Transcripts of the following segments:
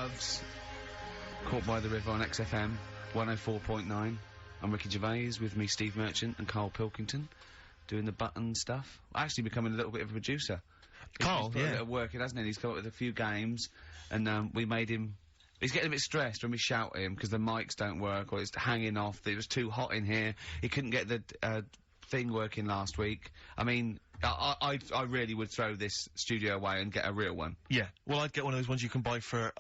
loves Caught by the River on XFM 104.9. I'm Ricky Gervais, with me Steve Merchant and Carl Pilkington, doing the button stuff. Actually becoming a little bit of a producer. Carl, he's put a bit of work in, hasn't he? He's come up with a few games, and we made him... He's getting a bit stressed when we shout at him, because the mics don't work, or it's hanging off, it was too hot in here, he couldn't get the, thing working last week. I mean, I really would throw this studio away and get a real one. Yeah. Well, I'd get one of those ones you can buy for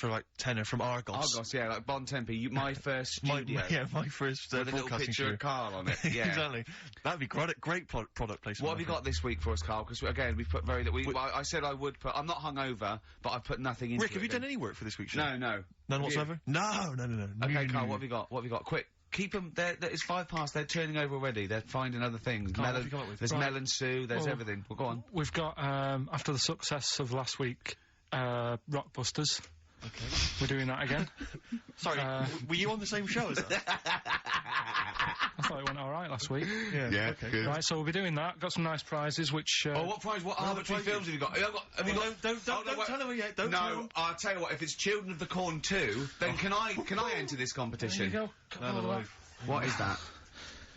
like tenner from Argos. Argos, yeah, like Bon Tempe. My first studio. my first with a little picture of Carl on it. Yeah, exactly. That'd be great product placement. What have you got this week for us, Carl? Because again, we've put I said I would put. I'm not hungover, but I've put nothing into Rick, have you done any work for this week's show? No. None whatsoever. No. Okay, Carl, what have you got? What have you got? Quick. Keep them. It's 5 past. They're turning over already. They're finding other things. There's melon stew. There's everything. Well, go on. We've got after the success of last week, Rockbusters. Okay. We're doing that again. Sorry, were you on the same show as us? I thought it went all right last week. Yeah. Okay. Good. Right, so we'll be doing that. Got some nice prizes, which. What prize? What arbitrary films have you got? Have you got? Don't tell them yet. Don't tell them. I'll tell you what. If it's Children of the Corn 2, then can I enter this competition? There you go. What is that?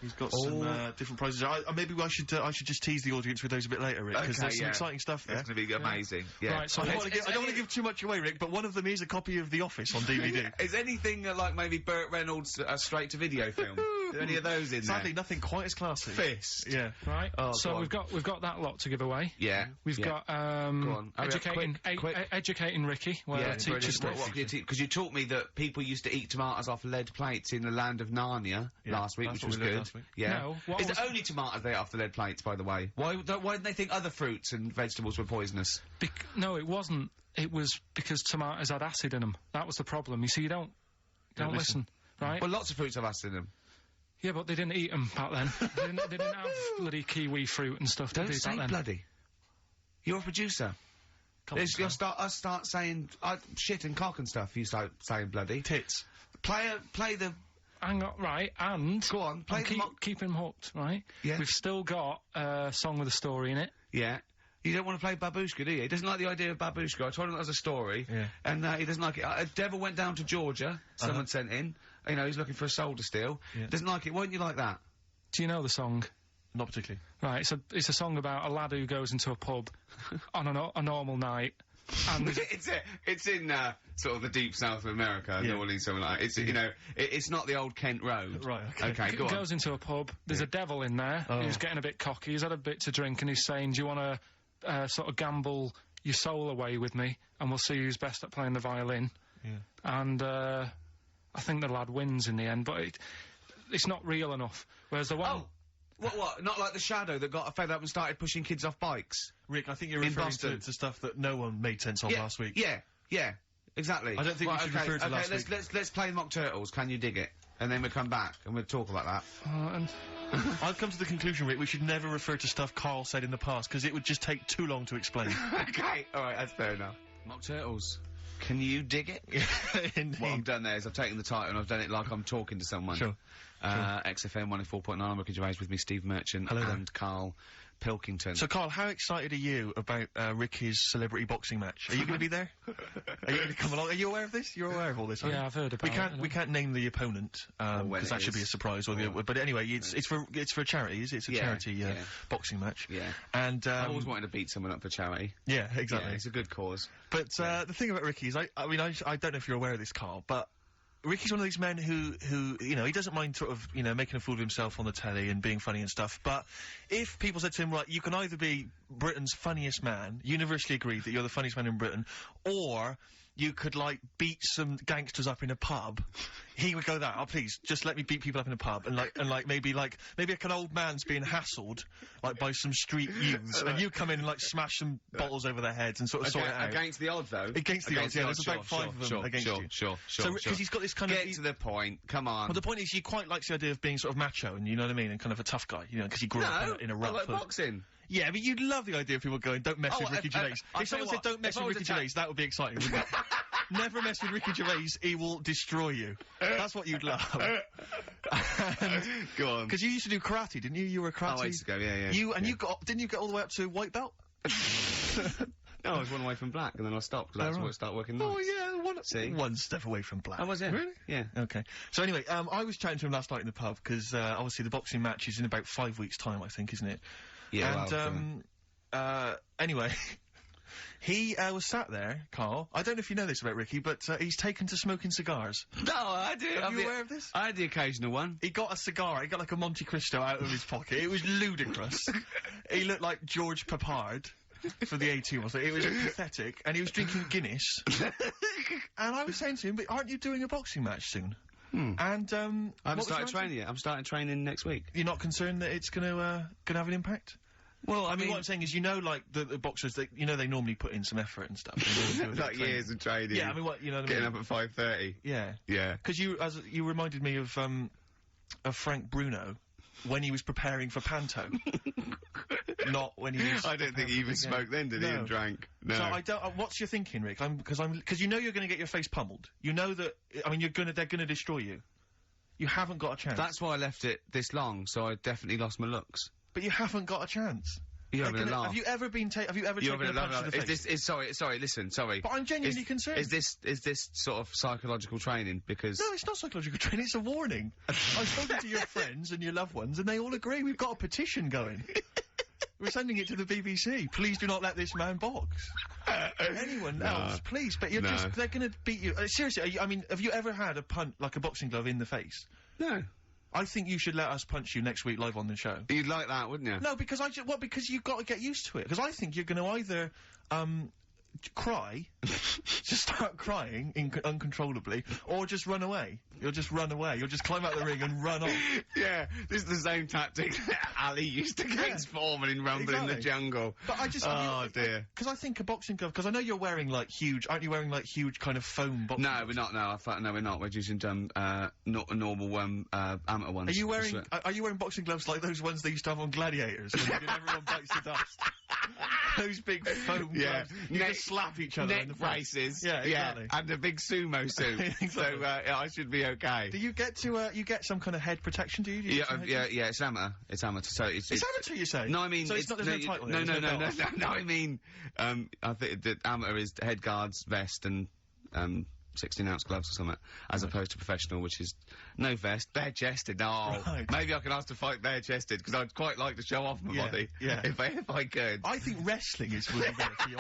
He's got some different prizes. Maybe I should just tease the audience with those a bit later, Rick, because there's some exciting stuff there. That's going to be amazing. Yeah. Right, so I don't want to give too much away, Rick, but one of them is a copy of The Office on DVD. Is anything like maybe Burt Reynolds' straight-to-video film? Are any of those in there? Sadly, nothing quite as classy. Fist. Yeah. Right. So we've got that lot to give away. Yeah. We've got Go on. educating Ricky. Where teacher stuff. Because you taught me that people used to eat tomatoes off lead plates in the land of Narnia last week, which was good. Yeah. No, is it only tomatoes they ate off the lead plates, by the way? Why didn't they think other fruits and vegetables were poisonous? No, it wasn't. It was because tomatoes had acid in them. That was the problem. You see, you don't listen, right? Well, lots of fruits have acid in them. Yeah, but they didn't eat them back then. they didn't have bloody kiwi fruit and stuff. Don't did say back then. bloody. You're a producer. You'll start saying shit and cock and stuff. You start saying bloody. Tits. Play the. Hang on, right, and... Go on, keep him hooked, right? Yeah. We've still got a song with a story in it. Yeah. You don't want to play Babushka, do you? He doesn't like the idea of Babushka. I told him that was a story. Yeah. And, he doesn't like it. A devil went down to Georgia. Someone sent in. You know, he's looking for a soul to steal. Yeah. Doesn't like it. Why don't you like that? Do you know the song? Not particularly. Right, it's a song about a lad who goes into a pub on a normal night. And it's in sort of the deep south of America, New Orleans, something like that. It's you know, it's not the old Kent Road. Right. Okay. Go on. Goes into a pub. There's a devil in there. Who's getting a bit cocky. He's had a bit to drink, and he's saying, "Do you want to sort of gamble your soul away with me, and we'll see who's best at playing the violin?" Yeah. And I think the lad wins in the end, but it's not real enough. Whereas the one. Oh. What? Not like the Shadow that got fed up and started pushing kids off bikes? Rick, I think you're referring to stuff that no one made sense of last week. Yeah, exactly. I don't think we should refer to last week. Let's play Mock Turtles, Can You Dig It? And then we'll come back and we'll talk about that. I've come to the conclusion, Rick, we should never refer to stuff Carl said in the past, because it would just take too long to explain. Okay, alright, that's fair enough. Mock Turtles. Can you dig it? Indeed. What I've done there is I've taken the title and I've done it like I'm talking to someone. Sure. XFM 104.9, I'm Ricky Gervais, with me Steve Merchant and Carl Pilkington. So, Carl, how excited are you about Ricky's celebrity boxing match? Are you going to be there? Are you going to come along? Are you aware of this? You're aware of all this, aren't you? Yeah, I've heard about it. We can't name the opponent, because that should be a surprise, but anyway, it's for charities, it's a charity, boxing match. Yeah. And, I always wanted to beat someone up for charity. Yeah, exactly. Yeah, it's a good cause. But, the thing about Ricky is, I don't know if you're aware of this, Carl, but Ricky's one of these men who, you know, he doesn't mind sort of, you know, making a fool of himself on the telly and being funny and stuff, but if people said to him, right, you can either be Britain's funniest man, universally agreed that you're the funniest man in Britain, or you could, like, beat some gangsters up in a pub, he would go that, oh, please, just let me beat people up in a pub, and maybe like an old man's being hassled, like, by some street youths, and you come in and, like, smash some bottles over their heads and sort of sort it out. Against the odds, though? Against the odds, yeah, there's about 5 of them against you. Sure. So, because he's got this kind of... Get to the point, come on. Well, the point is, he quite likes the idea of being sort of macho, and you know what I mean, and kind of a tough guy, you know, because he grew up in a rough... like boxing. Yeah, but you'd love the idea of people going, don't mess with Ricky Gervais. If someone said, don't mess with Ricky Gervais, that would be exciting, wouldn't it? Never mess with Ricky Gervais, he will destroy you. That's what you'd love. Go on. Because you used to do karate, didn't you? You were a karate... Oh, I used to go, yeah. Didn't you get all the way up to white belt? No, I was one away from black, and then I stopped, because that's right. what started working nights. Oh, yeah, See? one step away from black. Oh, was it? Really? Yeah. Okay. So anyway, I was chatting to him last night in the pub, because, obviously the boxing match is in about 5 weeks' time, I think, isn't it? Yeah, And, anyway, he, was sat there, Carl. I don't know if you know this about Ricky, but, he's taken to smoking cigars. No, I do. Are you aware of this? I had the occasional one. He got a cigar, he got like a Monte Cristo out of his pocket. It was ludicrous. He looked like George Papard for the A2, wasn't it? It was pathetic. And he was drinking Guinness. And I was saying to him, but aren't you doing a boxing match soon? And, I haven't started training yet. I'm starting training next week. You're not concerned that it's gonna have an impact? Well, I mean, what I'm saying is, you know, like, the boxers, they normally put in some effort and stuff. They do a bit Like of training. years of training. Yeah, I mean, what, you know what I mean? Getting up at 5:30. Yeah. Yeah. Because you reminded me of Frank Bruno when he was preparing for Panto. Not when he was... I don't think he even smoked then, did he, and drank? No. So I don't... what's your thinking, Rick? Because you know you're going to get your face pummeled. You know that... I mean, they're going to destroy you. You haven't got a chance. That's why I left it this long, so I definitely lost my looks. But you haven't got a chance. You're having a laugh. Have you ever taken a punch to the face? Sorry, listen, sorry. But I'm genuinely concerned. Is this sort of psychological training? Because... No, it's not psychological training, it's a warning. I've spoken to your friends and your loved ones, and they all agree we've got a petition going. We're sending it to the BBC. Please do not let this man box. Anyone else, please. But they're gonna beat you. Seriously, I mean, have you ever had a punch, like a boxing glove, in the face? No. I think you should let us punch you next week live on the show. You'd like that, wouldn't you? No, because because you've got to get used to it. Because I think you're going to either, cry, just start crying uncontrollably, or just run away. You'll just run away. You'll just climb out the ring and run off. Yeah, this is the same tactic that Ali used against Foreman in Rumble in the Jungle. But I just... Oh, dear. Because I think a boxing glove... Because I know you're wearing, like, huge... Aren't you wearing, like, huge kind of foam boxing gloves? We're not, no, we're not. We're using, normal, amateur ones. Are you wearing boxing gloves like those ones they used to have on Gladiators? When everyone bites the dust? Those big foam gloves. You just slap each other in the face. Braces. Yeah, exactly. And a big sumo suit. Exactly. So, I should be okay. Do you get to, you get some kind of head protection, do you? Yeah, it's amateur. It's amateur, so it's amateur, you say? No, I mean... So there's no title No, there, no, I mean, I think the amateur is head guards, vest, and, 16-ounce gloves or something, as opposed to professional, which is no vest, bare-chested. No, maybe I can ask to fight bare-chested, because I'd quite like to show off my body, if I could. I think wrestling is really better for you.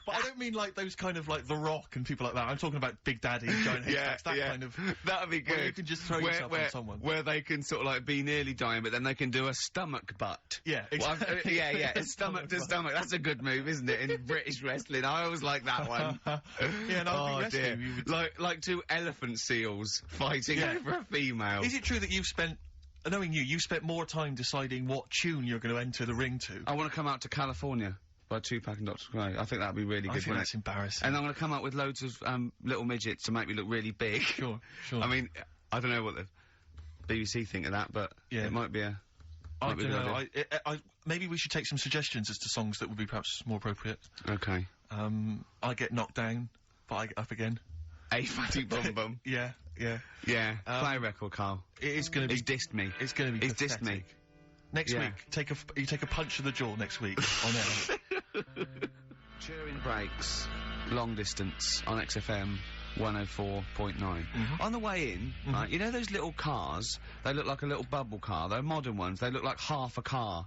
But I don't mean like those kind of like The Rock and people like that. I'm talking about Big Daddy, Giant Haystacks, that kind of... That'd be good. Where you can just throw yourself on someone. Where they can sort of like be nearly dying, but then they can do a stomach butt. Yeah, exactly. Well, stomach to stomach. That's a good move, isn't it, in British wrestling? I always like that one. Yeah, no, I think wrestling... Like two elephant seals fighting over a female. Is it true that you've spent, knowing you've spent more time deciding what tune you're going to enter the ring to? I want to come out to California by Tupac and Dr. Dre. I think that'd be really good. I think that's embarrassing. And I'm going to come up with loads of little midgets to make me look really big. Sure. I mean, I don't know what the BBC think of that, but it might be a... I don't know. Maybe we should take some suggestions as to songs that would be perhaps more appropriate. Okay. I get knocked down, but I get up again. A fatty bum bum. Yeah. Play a record, Carl. It is going to be... He's dissed me. It's going to be He's dissed me. Next week, you take a punch to the jaw next week on air. Turing breaks, long distance on XFM 104.9. On the way in, right, you know those little cars? They look like a little bubble car. They're modern ones. They look like half a car.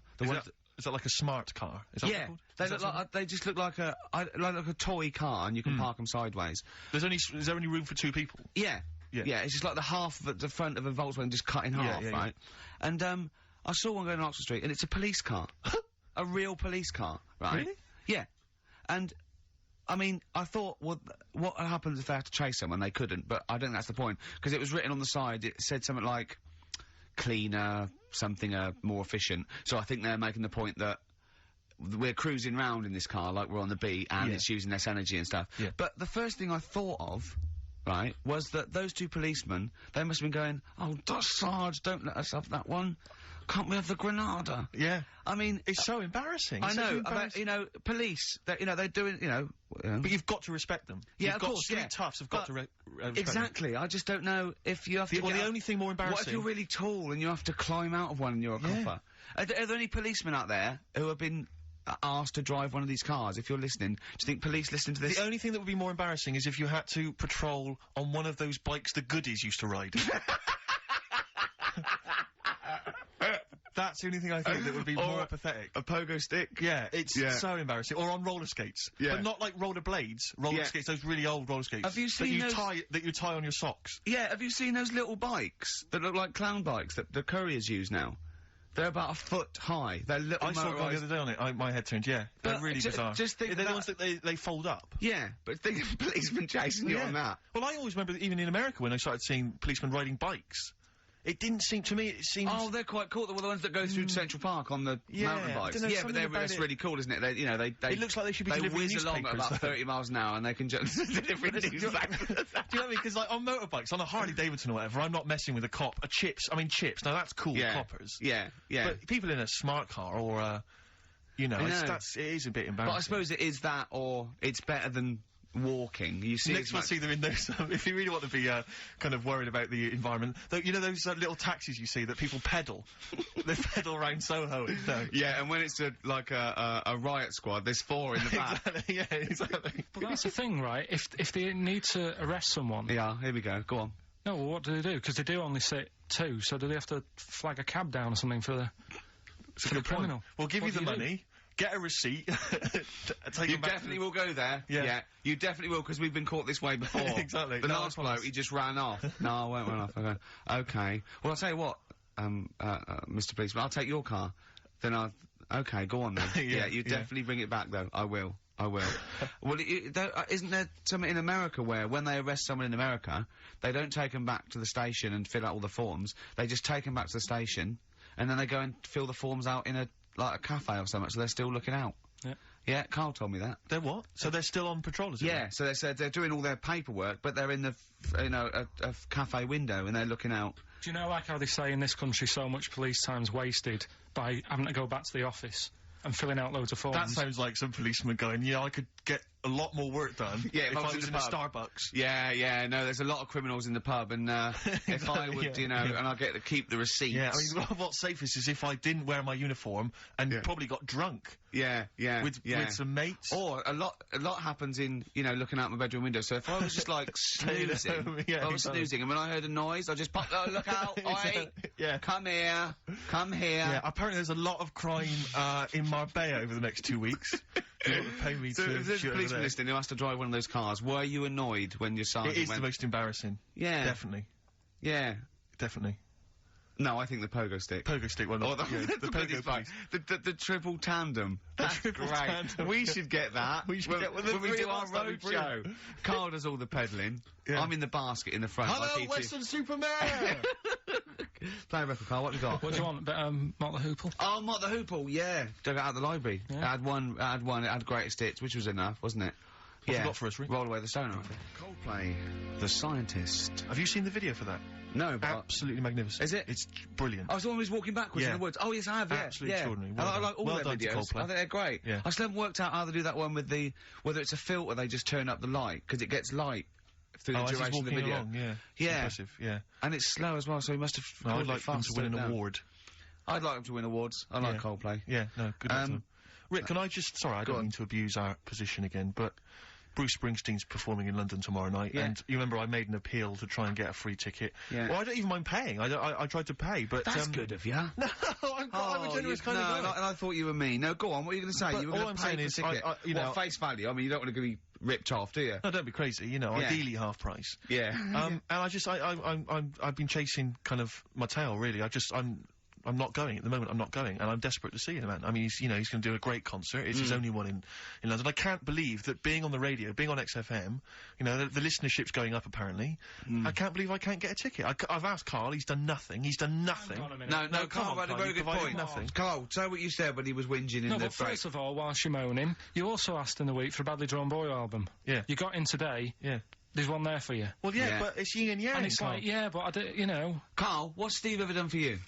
Is that like a smart car? Is that what it's called? They look like they just look like a toy car, and you can park them sideways. Is there only room for two people? Yeah. It's just like the half of the front of a Volkswagen just cut in half, right? And I saw one going on Oxford Street, and it's a police car, a real police car, right? Really? Yeah. And I mean, I thought, well, what happens if they have to chase someone? They couldn't, but I don't think that's the point, because it was written on the side. It said something like cleaner, something more efficient. So I think they're making the point that we're cruising round in this car like we're on the beat, and it's using less energy and stuff. Yeah. But the first thing I thought of, right, was that those two policemen, they must have been going, "Oh, Sarge, don't let us have that one. Can't we have the Granada?" Yeah. I mean, it's so embarrassing. I know, police, they're doing, But you've got to respect them. Yeah, of course, street toughs have got to respect exactly. them. I just don't know if you have to... the only thing more embarrassing... What if you're really tall and you have to climb out of one and you're a copper? Are there any policemen out there who have been asked to drive one of these cars? If you're listening, do you think police listen to this? The only thing that would be more embarrassing is if you had to patrol on one of those bikes the goodies used to ride. That's the only thing I think that would be more pathetic. A pogo stick? Yeah, it's so embarrassing. Or on roller skates. Yeah. But not like roller blades. Roller skates, those really old roller skates. Have you seen that you tie on your socks? Yeah, have you seen those little bikes that look like clown bikes that the couriers use now? They're about a foot high. They're little I saw one the other day on it. My head turned, yeah. They're really bizarre. Just think they're the ones that they fold up. Yeah, but think of policemen chasing you on that. Well, I always remember that even in America when I started seeing policemen riding bikes. It didn't seem to me. It seemed. Oh, they're quite cool. They're the ones that go through Central Park on the mountain bikes. Yeah, but that's really cool, isn't it? They, you know, they. It looks like they should be delivering whiz along at about 30 miles an hour, and they can just deliver news. Do you know what I mean? Because like on motorbikes, on a Harley Davidson or whatever, I'm not messing with a cop. Chips. Now that's cool. Coppers. Yeah. But people in a smart car or you know, it is a bit embarrassing. But I suppose it is that, or it's better than walking. You see, next we'll see them in those. If you really want to be kind of worried about the environment, though, you know those little taxis you see that people pedal. They pedal around Soho. Yeah, and when it's like a riot squad, there's 4 in the back. Exactly. Yeah, exactly. But that's the thing, right? If they need to arrest someone. Yeah, here we go. Go on. No, well, what do they do? Because they do only sit 2, so do they have to flag a cab down or something for the criminal? We'll give you the money. Get a receipt. You definitely will go there. Yeah. You definitely will, because we've been caught this way before. Exactly. The last bloke, he just ran off. No, I won't run off. Okay. Well, I'll tell you what, Mr. Policeman, I'll take your car. Then okay, go on then. You definitely bring it back, though. I will. Well, isn't there something in America where, when they arrest someone in America, they don't take them back to the station and fill out all the forms. They just take them back to the station, and then they go and fill the forms out in a cafe or something, so they're still looking out. Yeah, Carl told me that. They're what? So they're still on patrol, is it? Yeah, so they said they're doing all their paperwork, but they're in the, a cafe window, and they're looking out. Do you know, like how they say in this country, so much police time's wasted by having to go back to the office and filling out loads of forms? That sounds like some policeman going, yeah, I could get a lot more work done if I was in a Starbucks. Yeah, no, there's a lot of criminals in the pub, and if I would, and I get to keep the receipts. Yeah, I mean, what's safest is if I didn't wear my uniform and probably got drunk. Yeah. With some mates. Or a lot happens in, looking out my bedroom window. So if I was just like snoozing, snoozing, and when I heard a noise, I just popped, look out, oi, come here. Yeah, apparently there's a lot of crime in Marbella over the next 2 weeks. You want to pay me so if there's a policeman listening who has to drive one of those cars, were you annoyed when your sergeant It is the most embarrassing. Yeah. Definitely. Yeah. Definitely. No, I think the pogo stick. Pogo stick one. Or the pogo bike. The triple tandem. That's triple great. tandem. We should get that. We should get when we do our road show. Carl does all the pedalling. Yeah. I'm in the basket in the front. Hello, Western Superman! Play a record, Carl. What have you got? What do you want? A bit, Mott the Hoople? Oh, Mott the Hoople, yeah. Dug it out of the library. Yeah. It had one. It had Greatest Hits, which was enough, wasn't it? What have you got for us, Rick? Roll Away the Stone. Coldplay, The Scientist. Have you seen the video for that? No, but... Absolutely magnificent. Is it? It's brilliant. I was always walking backwards in the woods. Oh, yes, I have, Absolutely extraordinary. I like all their videos. I think they're great. Yeah. I still haven't worked out how they do that one with whether it's a filter, they just turn up the light, because it gets light through the duration of the video. Along, yeah. Impressive, yeah. And it's slow as well, so he must have... I'd like them to win an award. I'd like them to win awards. I like Coldplay. Yeah, no, good luck to them. Rick, can I just... Sorry, I don't mean to abuse our position again, but... Bruce Springsteen's performing in London tomorrow night, and you remember I made an appeal to try and get a free ticket. Yeah. Well, I don't even mind paying. I tried to pay, but that's good of you. No, I'm a generous kind of guy. And I thought you were me. No, go on. What are you going to say? But you were going to pay for the ticket. Face value. I mean, you don't want to be ripped off, do you? No, don't be crazy. Ideally half price. Yeah. And I've been chasing kind of my tail really. I'm not going at the moment. I'm not going, and I'm desperate to see him, man. I mean, he's going to do a great concert. It's his only one in London. I can't believe that being on the radio, being on XFM, the listenership's going up apparently. I can't believe I can't get a ticket. I've asked Carl. He's done nothing. No, Carl had a very good point. Nothing. Carl, say what you said when he was whinging in the break. First of all, whilst you're moaning, you also asked in the week for a Badly Drawn Boy album. Yeah. You got in today. Yeah. There's one there for you. Well, but it's yin and yang. And it's like, but Carl, what's Steve ever done for you?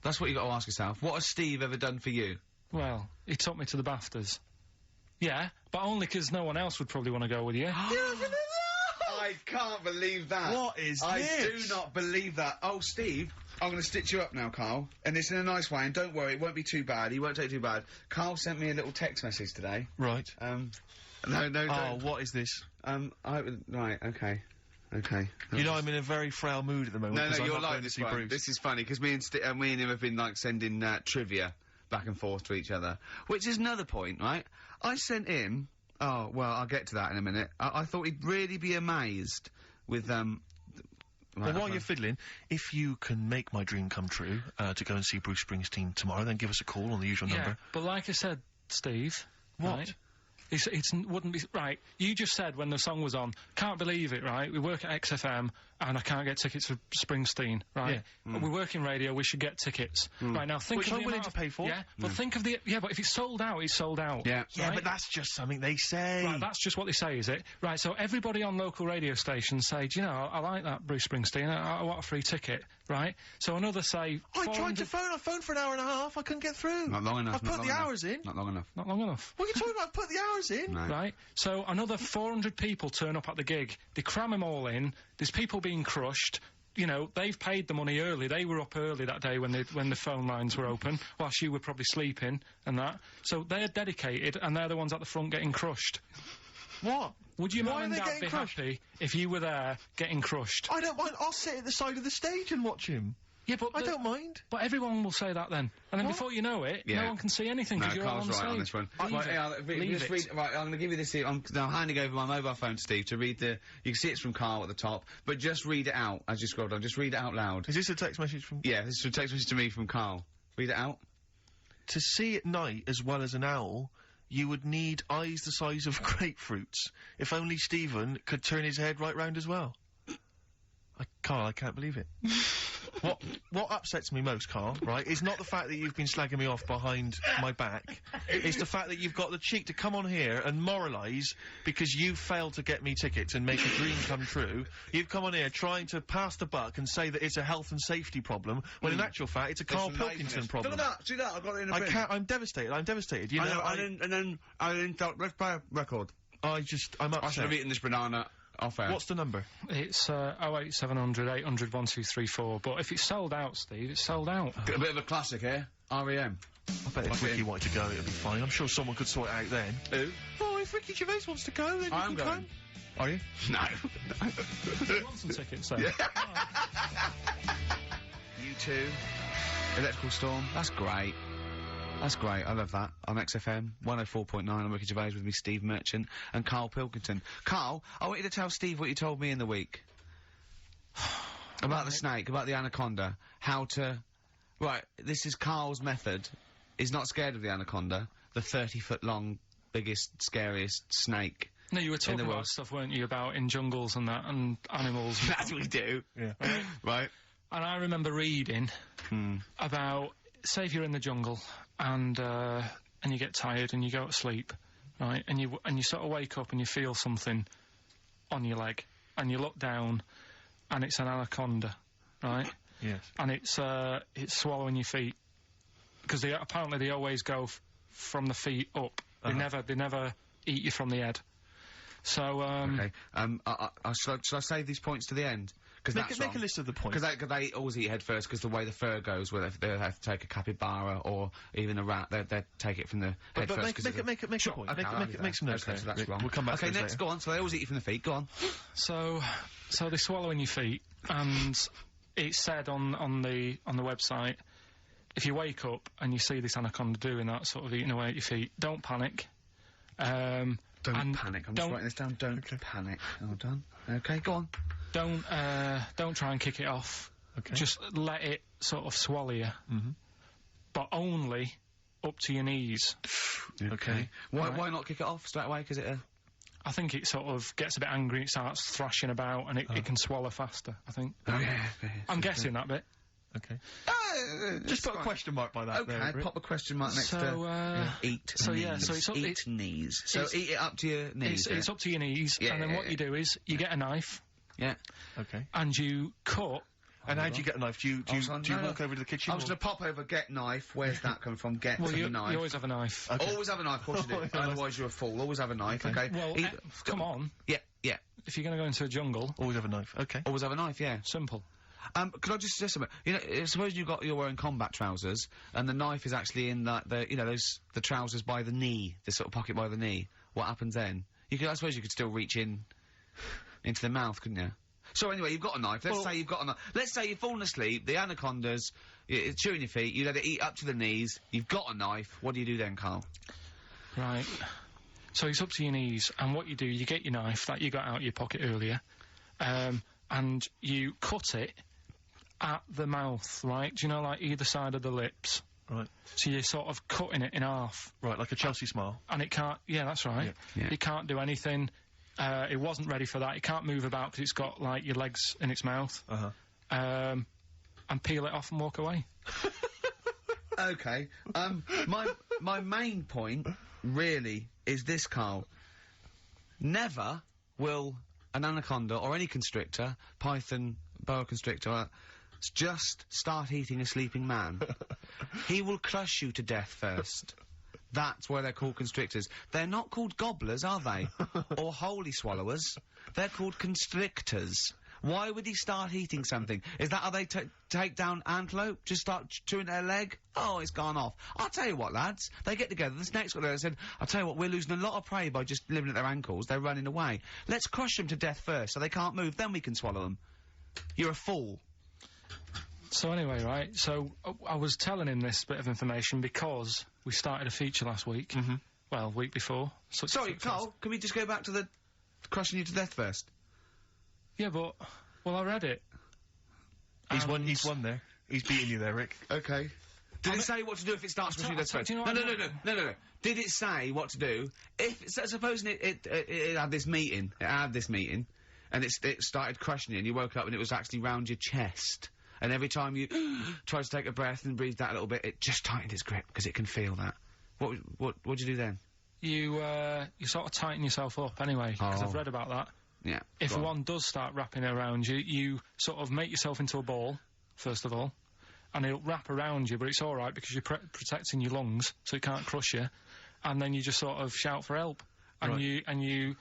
That's what you got to ask yourself. What has Steve ever done for you? Well, he took me to the BAFTAs. Yeah, but only because no one else would probably want to go with you. I can't believe that. What is this? I do not believe that. Oh, Steve, I'm going to stitch you up now, Carl. And it's in a nice way, and don't worry, it won't be too bad. He won't take it too bad. Carl sent me a little text message today. Right. No, Oh, what is this? Right, okay. Okay. You know, I'm in a very frail mood at the moment. No, 'cause I'm you're not going like to this see one. Bruce. This is funny, because me and him have been, like, sending, trivia back and forth to each other. Which is another point, right? I sent him... Oh, well, I'll get to that in a minute. I thought he'd really be amazed with, Well, while you're fiddling, if you can make my dream come true, to go and see Bruce Springsteen tomorrow, then give us a call on the usual number. But like I said, Steve... What? Right, wouldn't be... Right, you just said when the song was on, can't believe it, right? We work at XFM, and I can't get tickets for Springsteen, right? Yeah. We work in radio, we should get tickets. Right, now think Which of I'm the willing amount to pay for. Yeah, but think of the... Yeah, but if it's sold out, it's sold out. Yeah. Yeah, right? but that's just something they say. Right, that's just what they say, is it? Right, so everybody on local radio stations say, do you know, I like that Bruce Springsteen, I want a free ticket, right? So another say... I tried 400 to phone. I phoned for an hour and a half. I couldn't get through. Not long enough. I've not put long the enough. hours in. Not long enough. Not long enough. What are you talking about? I've put the hours in. No. Right, so another 400 people turn up at the gig. They cram them all in. There's people being crushed. You know, they've paid the money early. They were up early that day when the phone lines were open, whilst you were probably sleeping and that. So they're dedicated, and they're the ones at the front getting crushed. What? Would your Why mum are and they dad getting be crushed? happy if you were there getting crushed? I don't mind. I'll sit at the side of the stage and watch him. Yeah, but I don't mind. But everyone will say that then, and then What? before you know it, Yeah. no one can see anything No, because you're all on Carl's the right stage. on this one. Leave Right, it. yeah, Leave just it. right, I'm going to give you this here. I'm handing over my mobile phone to Steve to read the... You can see it's from Carl at the top, but just read it out as you scroll down. Just read it out loud. Is this a text message from... Yeah, this is a text message to me from Carl. Read it out. To see at night as well as an owl, you would need eyes the size of grapefruits. If only Stephen could turn his head right round as well. Carl, I can't believe it. What upsets me most, Carl, right, is not the fact that you've been slagging me off behind my back. It's the fact that you've got the cheek to come on here and moralise because you failed to get me tickets and make a dream come true. You've come on here trying to pass the buck and say that it's a health and safety problem, when in actual fact it's a Carl Pilkington problem. Look at that, see that, I got it in a I bin. can't, I'm devastated, you know, and then let's play a record. I'm I should upset. have eaten this banana off air. What's the number? It's 08700 800 1234. But if it's sold out, Steve, it's sold out. A bit of a classic here. R.E.M. I bet if Ricky wanted to go, it'd be fine. I'm sure someone could sort it out then. Who? Oh, if Ricky Gervais wants to go, then I'm you can going. come. Are you? No. You want some tickets then? U2, Electrical Storm. That's great. That's great. I love that. I'm XFM 104.9. I'm Ricky Gervais with me, Steve Merchant and Carl Pilkington. Carl, I want you to tell Steve what you told me in the week about the snake, about the anaconda. How to. Right. This is Carl's method. He's not scared of the anaconda, the 30-foot long, biggest, scariest snake. No, you were talking the about world. stuff, weren't you, about in jungles and that, and animals. That's what we do. Yeah. Right. And I remember reading about, say if you're in the jungle and you get tired and you go to sleep, right, and you sort of wake up and you feel something on your leg, and you look down, and it's an anaconda, right? Yes. And it's swallowing your feet, because apparently they always go from the feet up. They never eat you from the head. So Okay. Shall I save these points to the end? Because Make a list of the points. Because they always eat head first, because the way the fur goes, where they have to take a capybara or even a rat, they take it from the head first. Make a point. Okay, Make some notes okay, there. so that's Rick. wrong. We'll come back okay, to this next, later. go on. So they always eat you from the feet. Go on. So they swallow in your feet, and it's said on the website, if you wake up and you see this anaconda doing that, sort of eating away at your feet, don't panic. Don't panic. I'm just writing this down. Don't panic. Well done. Okay, go on. Don't try and kick it off. Okay. Just let it sort of swallow you, but only up to your knees. Okay. Why? Right. Why not kick it off straight away? Because I think it sort of gets a bit angry, it starts thrashing about, and it can swallow faster, I think. Oh yeah. I'm guessing that bit. Okay. Just put a question mark by that. Okay, there, Rick. pop a question mark next So, to eat so, knees. yeah, so it's up- eat it's- knees. So it's- eat it up to your knees. It's up to your knees, Yeah, and then yeah, what yeah. you do is you get a knife Yeah. Okay. and you cut. And how do you get a knife? Do you walk over to the kitchen? I was going to pop over, get knife. Where's that come from? Get Well, some you knife. always have a knife. Okay. Always have a knife, of course you do. Otherwise you're a fool. Always have a knife, okay? Well, come on. Yeah, yeah. If you're going to go into a jungle, Always have a knife. Okay. Always have a knife, yeah. simple. Could I just suggest something? You know, suppose you're wearing combat trousers, and the knife is actually in the trousers by the knee, the sort of pocket by the knee. What happens then? I suppose you could still reach into the mouth, couldn't you? So anyway, you've got a knife. Let's say you've got a knife. Let's say you've fallen asleep, the anaconda's chewing your feet, you let it eat up to the knees, you've got a knife. What do you do then, Carl? Right. So it's up to your knees, and what you do, you get your knife that you got out of your pocket earlier, and you cut it at the mouth, right? Do you know, like, either side of the lips? Right. So you're sort of cutting it in half. Right, like a Chelsea smile. And it can't... Yeah, that's right. Yeah. It can't do anything. It wasn't ready for that. It can't move about because it's got, like, your legs in its mouth. And peel it off and walk away. Okay. My main point, really, is this, Carl. Never will an anaconda or any constrictor, python, boa constrictor, just start eating a sleeping man. He will crush you to death first. That's why they're called constrictors. They're not called gobblers, are they? Or holy swallowers. They're called constrictors. Why would he start eating something? Is that how they take down antelope? Just start chewing their leg? Oh, it's gone off. I'll tell you what, lads. They get together. This next one, they said, I'll tell you what, we're losing a lot of prey by just living at their ankles. They're running away. Let's crush them to death first so they can't move. Then we can swallow them. You're a fool. So anyway, right, so I was telling him this bit of information because we started a feature last week. Well, week before. Sorry, Carl, can we just go back to the crushing you to death first? Yeah, but... Well, I read it. He's won there. He's beating you there, Rick. Okay. Did it say what to do if it starts crushing you to death first? No. Did it say what to do? Supposing it had this meeting, and it started crushing you, and you woke up and it was actually round your chest. And every time you tried to take a breath and breathe out a little bit, it just tightened its grip, because it can feel that. What'd you do then? You sort of tighten yourself up anyway, because I've read about that. Yeah. If one does start wrapping around you, you sort of make yourself into a ball, first of all, and it'll wrap around you, but it's alright because you're protecting your lungs, so it can't crush you, and then you just sort of shout for help. And you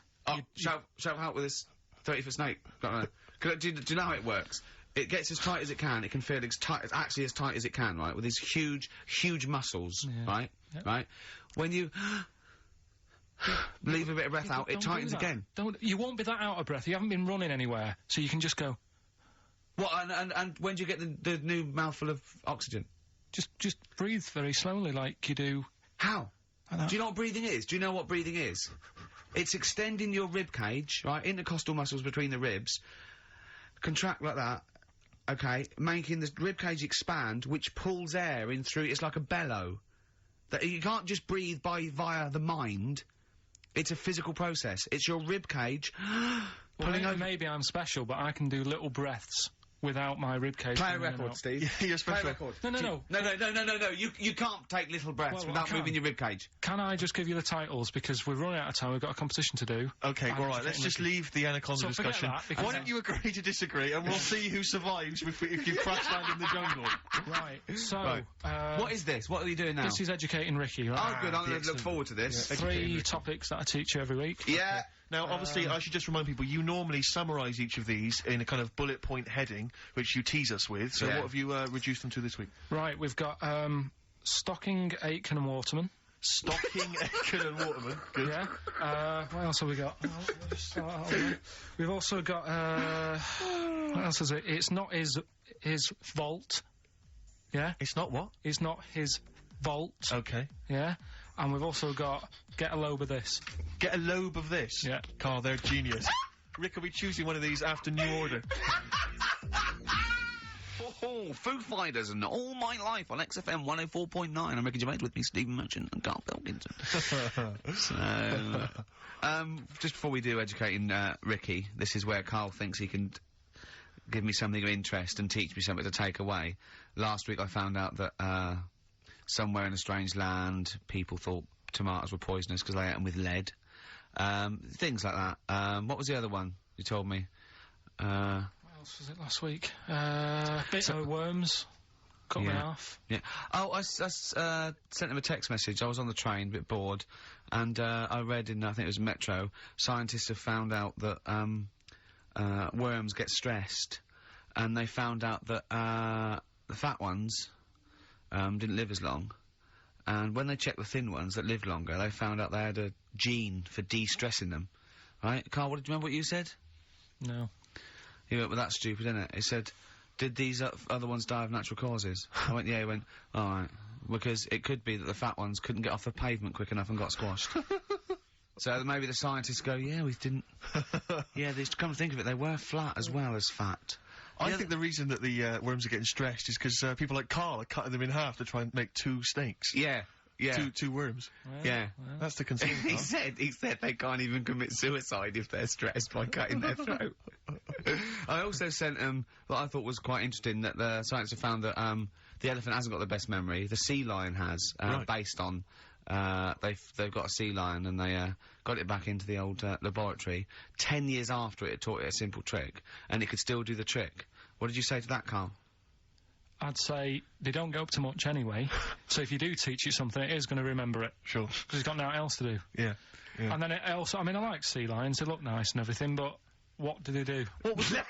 shout for help with this 30-foot snake. Do you know how it works? It gets as tight as it can. It can feel actually as tight as it can, right? With these huge muscles, right? Yep. Right? When you leave a bit of breath out, it tightens again. You won't be that out of breath. You haven't been running anywhere, so you can just go. What? And when do you get the new mouthful of oxygen? Just breathe very slowly, like you do. How? Do you know what breathing is? Do you know what breathing is? It's extending your rib cage, right? Intercostal muscles between the ribs. Contract like that. Okay, making the ribcage expand, which pulls air in through. It's like a bellow. That you can't just breathe via the mind. It's a physical process. It's your ribcage pulling over. Maybe I'm special, but I can do little breaths without my ribcage. Play a record, Steve. You're special. Play a record. No. You can't take little breaths without moving your ribcage. Can I just give you the titles, because we're running out of time, we've got a competition to do. Okay, alright, let's just leave the anaconda discussion. Why don't you agree to disagree, and we'll see who survives if you crash land in the jungle. Right, so... what is this? What are you doing now? This is Educating Ricky, right? Oh, good, I'm going to look forward to this. Yeah, 3 topics that I teach you every week. Yeah. Now, obviously, I should just remind people, you normally summarise each of these in a kind of bullet point heading, which you tease us with, so what have you reduced them to this week? Right, we've got, Stocking, Aitken and Waterman. Stocking, Aitken and Waterman, good. Yeah, what else have we got? We've also got, what else is it? It's not his vault. Yeah? It's not what? It's not his vault. Okay. Yeah? And we've also got Get a Lobe of This. Get a lobe of this? Yeah. Carl, they're genius. Rick will be choosing one of these after New Order. Foo Fighters and All My Life on XFM 104.9. I'm Ricky Gervais, with me, Stephen Merchant and Carl Pilkington. So, just before we do Educating Ricky, this is where Carl thinks he can give me something of interest and teach me something to take away. Last week I found out that somewhere in a strange land people thought tomatoes were poisonous because they ate them with lead. Things like that. What was the other one you told me? What else was it last week? Bit of worms. Cut me off. Yeah. Oh, I sent him a text message. I was on the train, a bit bored, and I read in, I think it was Metro, scientists have found out that worms get stressed, and they found out that the fat ones didn't live as long. And when they checked the thin ones that lived longer, they found out they had a gene for de-stressing them. Right? Carl, do you remember what you said? No. He went, well, that's stupid, isn't it? He said, did these other ones die of natural causes? I went, yeah. He went, all right. Because it could be that the fat ones couldn't get off the pavement quick enough and got squashed. So maybe the scientists go, yeah, we didn't... yeah, they come to think of it, they were flat as well as fat. I think the reason that the worms are getting stressed is because people like Carl are cutting them in half to try and make 2 snakes. Yeah. Two worms. Well, Yeah. well. That's the concern. he said they can't even commit suicide if they're stressed by cutting their throat. I also sent what I thought was quite interesting, that the scientists have found that the elephant hasn't got the best memory. The sea lion has, Right. based on they've got a sea lion, and they got it back into the old laboratory 10 years after it taught it a simple trick, and it could still do the trick. What did you say to that, Carl? I'd say they don't go up to much anyway, so if you do teach it something, it is going to remember it, Sure. because it's got nothing else to do. Yeah. Yeah. And then it also, I mean, I like sea lions, they look nice and everything, but what do they do? What was that?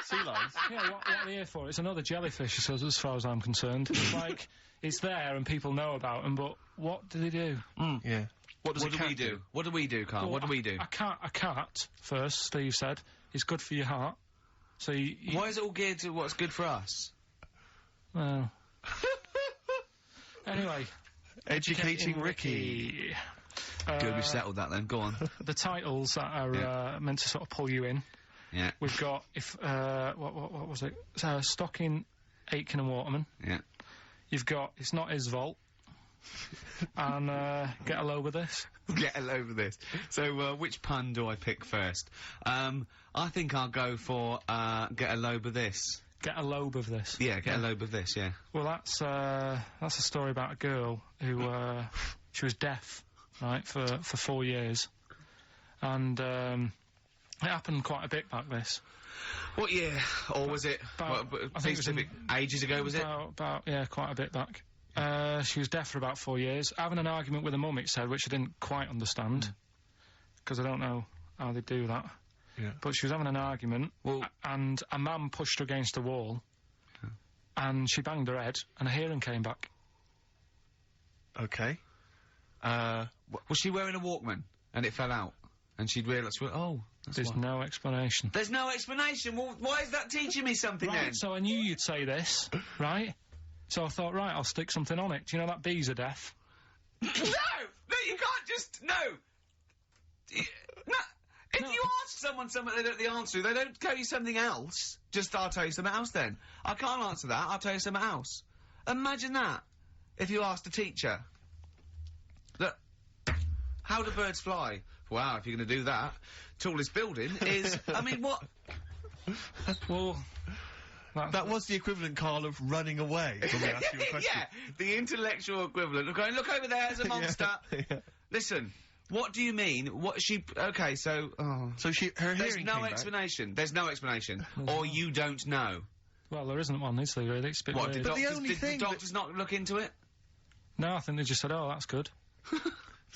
Sea lions? Yeah, what are they here for? It's another jellyfish, as far as I'm concerned. It's like, it's there and people know about them, but what do they do? Yeah. What do we do? What do we do, Carl? Well, what do we do? A cat, first, Steve said, is good for your heart. So you Why is it all geared to what's good for us? well... Anyway. Educating Ricky. Good, we've settled that then. Go on. The titles that are meant to sort of pull you in. Yeah. We've got, what was it? Stocking, Aitken and Waterman. Yeah. You've got It's Not His Vault. And, Get a Load with This. Get a load of this. So, which pun do I pick first? I think I'll go for, get a load of this. Get a lobe of this. Yeah, get a load of this, yeah. Well, that's a story about a girl who, she was deaf, right, for 4 years. And, it happened quite a bit back this. What year? Or was it, I think it was ages ago, was it? About, yeah, quite a bit back. She was deaf for about 4 years, having an argument with her mum, it said, which I didn't quite understand, because I don't know how they do that. Yeah. But she was having an argument, and a man pushed her against a wall, and she banged her head, and her hearing came back. Okay. Was she wearing a Walkman, and it fell out? And she'd realised, well, oh, that's There's why. no explanation. There's no explanation. Well, why is that teaching me something Right, then? so I knew you'd say this, right? So I thought, right, I'll stick something on it. Do you know that bees are deaf? No, you can't just, no. If you ask someone something they don't know the answer to, they don't tell you something else. Just, I'll tell you something else then. I can't answer that, I'll tell you something else. Imagine that, if you asked a teacher. Look, how do birds fly? Wow, if you're going to do that, tallest building is, I mean, what? Well... That was the equivalent, Carl, of running away when we asked you a question. Yeah, the intellectual equivalent of going, look over there, there's a monster. Yeah. Listen, what do you mean? What she... Okay, so... So her There's hearing no came back. explanation. There's no explanation. Or you don't know. Well, there isn't one, is there, really? It's a bit What, weird. did But the doctors, only did thing the doctors not look into it? No, I think they just said, oh, that's good.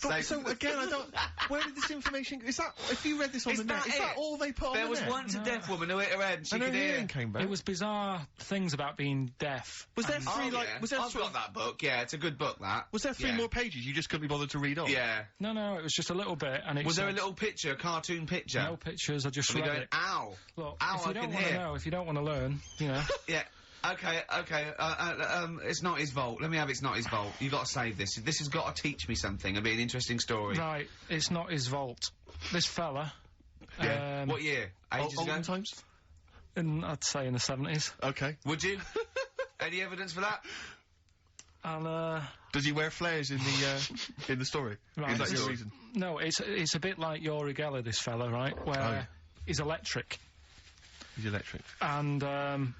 But, so again, I don't... Where did this information... Is that... If you read this on Is the net, that is that it? all they put on There the was net? once a deaf woman who hit her head and she And her could hear. hearing came back. It was bizarre things about being deaf. Was there And- three, Oh, like... yeah. Was there I've sort got of- that book, yeah, it's a good book, that. Was there 3 Yeah. more pages you just couldn't be bothered to read on? Yeah. No, it was just a little bit, and it Was there a said- little picture, a cartoon picture? No pictures, I just And we read going, it. ow. Look, Ow, if you I don't can want to hear. know, if you don't want to learn, you know. Yeah. Okay, it's not his fault. Let me have It's Not His Fault. You've got to save this. This has got to teach me something and be an interesting story. Right, It's Not His Vault. This fella, Yeah. What year? Ages ago? Olden times? I'd say in the 70s, Okay. Would you? Any evidence for that? and, Does he wear flares in the story? Right. Is that your Sure. reason? no, it's a bit like Yuri Geller, this fella, right, where Oh, yeah. he's electric, He's electric. and,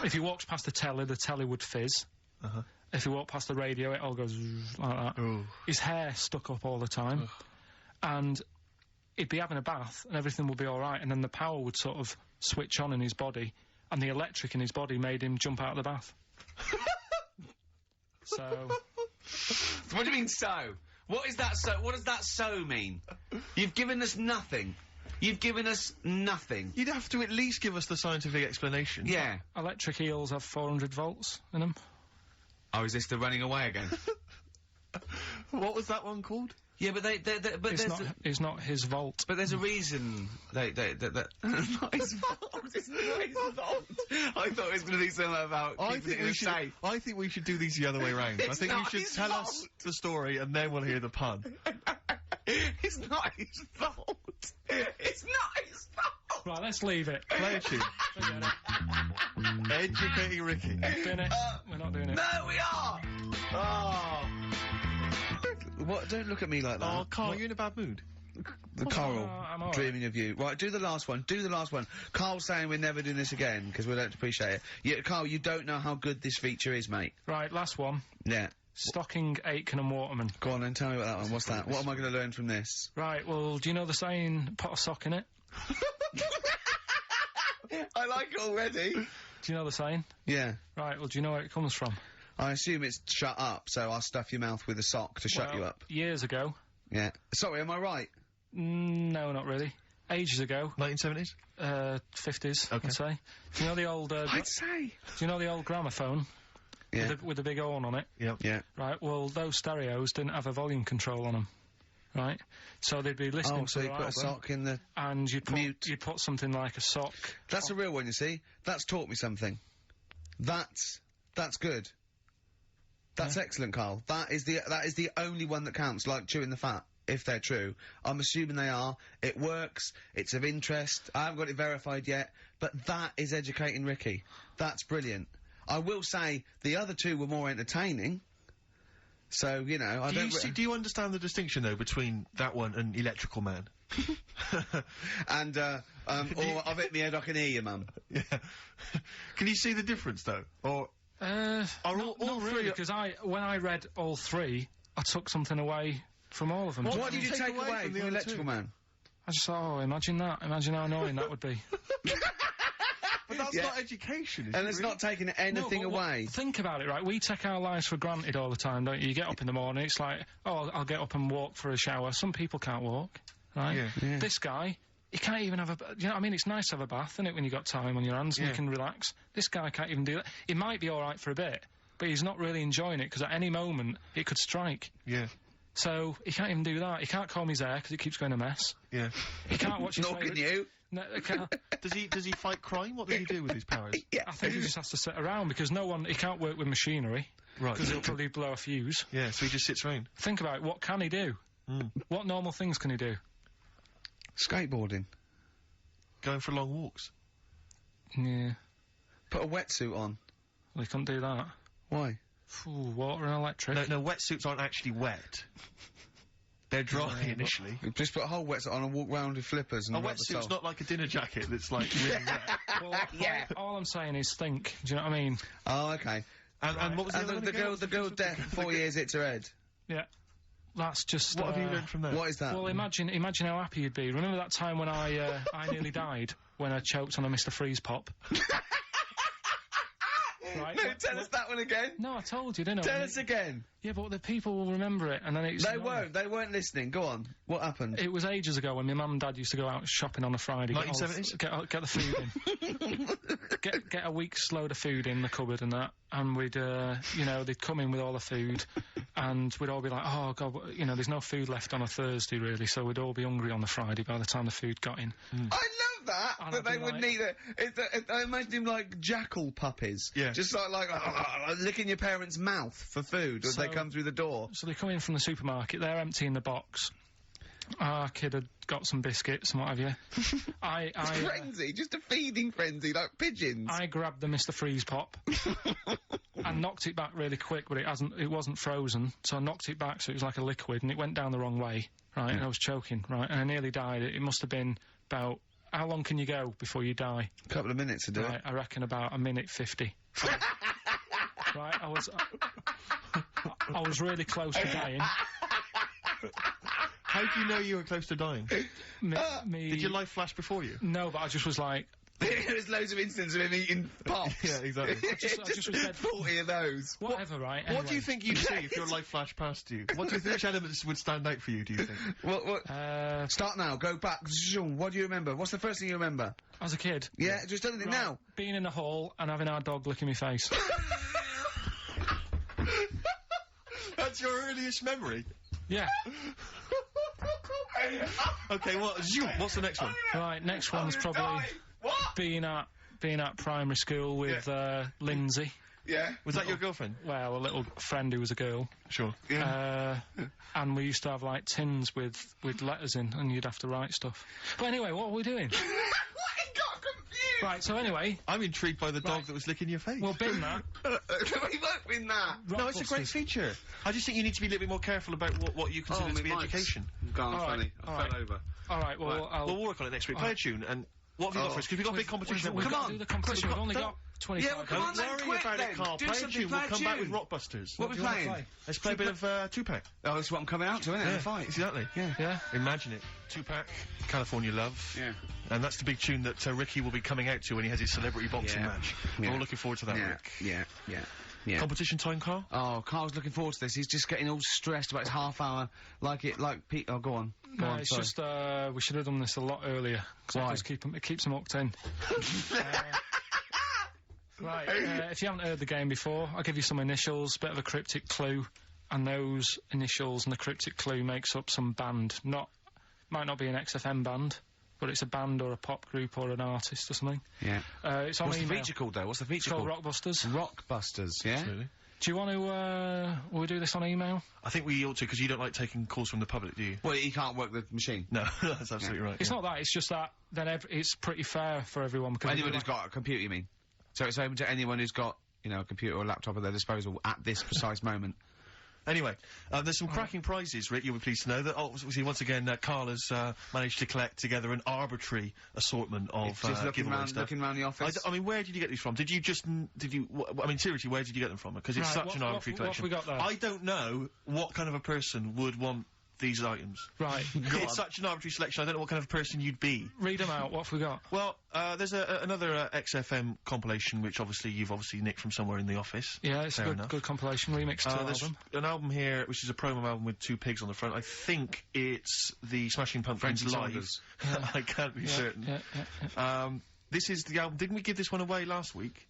if he walks past the telly would fizz. Uh-huh. If he walked past the radio, it all goes like that. Oh. His hair stuck up all the time, and he'd be having a bath, and everything would be all right, and then the power would sort of switch on in his body, and the electric in his body made him jump out of the bath. So, What do you mean, so? What is that, so? What does that so mean? You've given us nothing. You've given us nothing. You'd have to at least give us the scientific explanation. Yeah. Electric eels have 400 volts in them. Oh, is this the running away again? What was that one called? Yeah, but It's not his vault. But there's a reason that not his fault. It's not his fault. I thought it was going to be something about keeping it safe. I think we should do these the other way round. I think you not should his tell us fault. the story and then we'll hear the pun. It's not his fault. It's not his fault. Right, let's leave it. Play a tune. Forget it. Educating Ricky. Bin it. We're not doing it. No, we are. Oh. What? Don't look at me like that. Oh, Carl, you're in a bad mood. The Coral, I'm all right. dreaming of you. Right, do the last one. Do the last one. Carl's saying we're never doing this again because we don't appreciate it. Yeah, Carl, you don't know how good this feature is, mate. Right, last one. Yeah. Stocking, Aitken and Waterman. Go on then, tell me about that one. What's that? What am I going to learn from this? Right, well, do you know the saying, pot a sock in it? I like it already. Do you know the saying? Yeah. Right, well, do you know where it comes from? I assume it's shut up, so I'll stuff your mouth with a sock to shut you up. Years ago. Yeah. Sorry, am I right? No, not really. Ages ago. 1970s? 50s, Okay. I'd say. Do you know the old... I'd say. do you know the old gramophone? Yeah. With the big horn on it? Yep. Yeah. Right, well, those stereos didn't have a volume control on them. Right? So they'd be listening Oh, to so you their put a album, sock in the... and mute. you'd put something like a sock. That's a real one, you see. That's taught me something. That's good. That's excellent, Carl. That is the only one that counts, like chewing the fat, if they're true. I'm assuming they are. It works. It's of interest. I haven't got it verified yet, but that is educating Ricky. That's brilliant. I will say the other two were more entertaining. So, you know, I don't... Do you understand the distinction, though, between that one and Electrical Man? And, or I've hit my head, I can hear you, Mum. Yeah. Can you see the difference, though? Or... Not three really, because when I read all three, I took something away from all of them. What did you take away from the Electrical Man? I just thought, oh, imagine that. Imagine how annoying that would be. But that's Yeah. not education, is And it it's really? not taking anything No, but away. Think about it, right? We take our lives for granted all the time, don't you? You get up in the morning, it's like, oh, I'll get up and walk for a shower. Some people can't walk, right? Yeah. This guy, he can't even have a... You know what I mean? It's nice to have a bath, isn't it, when you've got time on your hands and you can relax. This guy can't even do that. He might be all right for a bit, but he's not really enjoying it, because at any moment, it could strike. Yeah. So, he can't even do that. He can't comb his hair, because it keeps going a mess. Yeah. He can't watch his Nor can favourite... you. No, he can't... Does he fight crime? What does he do with his powers? Yeah. I think he just has to sit around, because he can't work with machinery. Right. Because he'll probably blow a fuse. Yeah, so he just sits around. Think about it, what can he do? What normal things can he do? Skateboarding. Going for long walks. Yeah, Put a wetsuit on. well, he couldn't do that. Why? Ooh, water and electric. No, wetsuits aren't actually wet. They're dry initially. Just put a whole wetsuit on and walk round with flippers and A rub the wetsuit's sole. not like a dinner jacket that's like really wet. Well, all I'm saying is think. Do you know what I mean? Oh, okay. And what was the And other one the again? girl deaf for 4 years hits her head. Yeah. That's just. What have you learned from that? What is that? Well, imagine how happy you'd be. Remember that time when I nearly died when I choked on a Mr. Freeze pop? Right, No, tell us that one again. No, I told you, didn't I? Tell us again. Yeah, but the people will remember it, and then it's. They won't. They weren't listening. Go on. What happened? It was ages ago when my mum and dad used to go out shopping on a Friday. 1970s? Get the food in. get a week's load of food in the cupboard and that, and we'd, they'd come in with all the food, and we'd all be like, oh God, there's no food left on a Thursday really, so we'd all be hungry on the Friday by the time the food got in. I love that. And That I'd they be wouldn't like- eat it. I imagine him like jackal puppies. Yeah. Just like licking your parents' mouth for food as they So- come through the door. So they come in from the supermarket, they're emptying the box. Our kid had got some biscuits and what have you. Frenzy, just a feeding frenzy, like pigeons. I grabbed the Mr. Freeze pop and knocked it back really quick, but it wasn't frozen, so I knocked it back so it was like a liquid, and it went down the wrong way, right, and I was choking, right, and I nearly died. It must have been about, how long can you go before you die? A couple of minutes to do Right, it. I reckon about 1:50. Right, I was really close to dying. How do you know you were close to dying? Me, Did your life flash before you? No, but I just was like, There's loads of instances of him eating pops. Yeah, exactly. I just read 40 of those. whatever, right? What do anyway. you think you'd see if your life flashed past you? What do you think, which elements would stand out for you, do you think? What? Start now, go back. What do you remember? What's the first thing you remember? As a kid. Yeah, just anything Right, now. Being in a hall and having our dog licking my face. That's your earliest memory? Yeah. Okay, what's the next one? Right, next one's probably being at primary school with Lindsay. Yeah. Was that your girlfriend? Well, a little friend who was a girl. Sure. And we used to have like tins with letters in, and you'd have to write stuff. But anyway, what are we doing? What? He got confused. Right, so anyway, I'm intrigued by the dog that was licking your face. we'll bin that. We won't win that. No, it's a great feature. I just think you need to be a little bit more careful about what you consider to be education. Gone All funny. right, I fell over. All right, well, We'll work on it next week. Play a tune, and what have you got for us? Because we've got a big competition. We've Come got on. to do the competition. We've only got 25 Yeah, well, come on Don't then, worry quick about then. it, Carl. Do Play a something, tune. play We'll a come back with tune. Rockbusters. What are we do you wanna playing? play? Let's play a bit of Tupac. Oh, that's what I'm coming out to, isn't it? The fight. Exactly. Yeah. Imagine it. Tupac, California Love. Yeah. And that's the big tune that Ricky will be coming out to when he has his celebrity boxing match. Yeah. We're all looking forward to that, Rick. Yeah. Competition time, Carl? Oh, Carl's looking forward to this. He's just getting all stressed about his half hour, like Pete. Oh, go on. Go No, on, it's sorry. just we should have done this a lot earlier. 'Cause Why? it keeps them hooked in. Right, if you haven't heard the game before, I'll give you some initials, bit of a cryptic clue, and those initials and the cryptic clue makes up some band. Might not be an XFM band, but it's a band or a pop group or an artist or something. Yeah. It's on What's the email. feature called, though? What's the It's feature called called? Rockbusters. Rockbusters, yeah? Absolutely. Do you want to, will we do this on email? I think we ought to, because you don't like taking calls from the public, do you? Well, he can't work the machine. No, that's absolutely right. It's not that, it's just that then it's pretty fair for everyone because... Anyone who's got a computer, you mean? So it's open to anyone who's got, you know, a computer or a laptop at their disposal at this precise moment. Anyway, there's some cracking prizes, Rick, you'll be pleased to know that, obviously, once again, Carl has managed to collect together an arbitrary assortment of Just looking giveaway round, stuff. looking round the office. I mean, where did you get these from? I mean, seriously, where did you get them from? Because it's Right, such an what arbitrary have collection. we got there? I don't know what kind of a person would want these items. Right, It's such an arbitrary selection, I don't know what kind of person you'd be. read them out, what have we got? Well, there's another XFM compilation, which you've obviously nicked from somewhere in the office. Yeah, it's Fair a enough. good compilation, remix to There's album. an album here, which is a promo album with two pigs on the front. I think it's the Smashing Pumpkins Frankie live. Saunders. I can't be certain. Yeah. This is the album. Didn't we give this one away last week?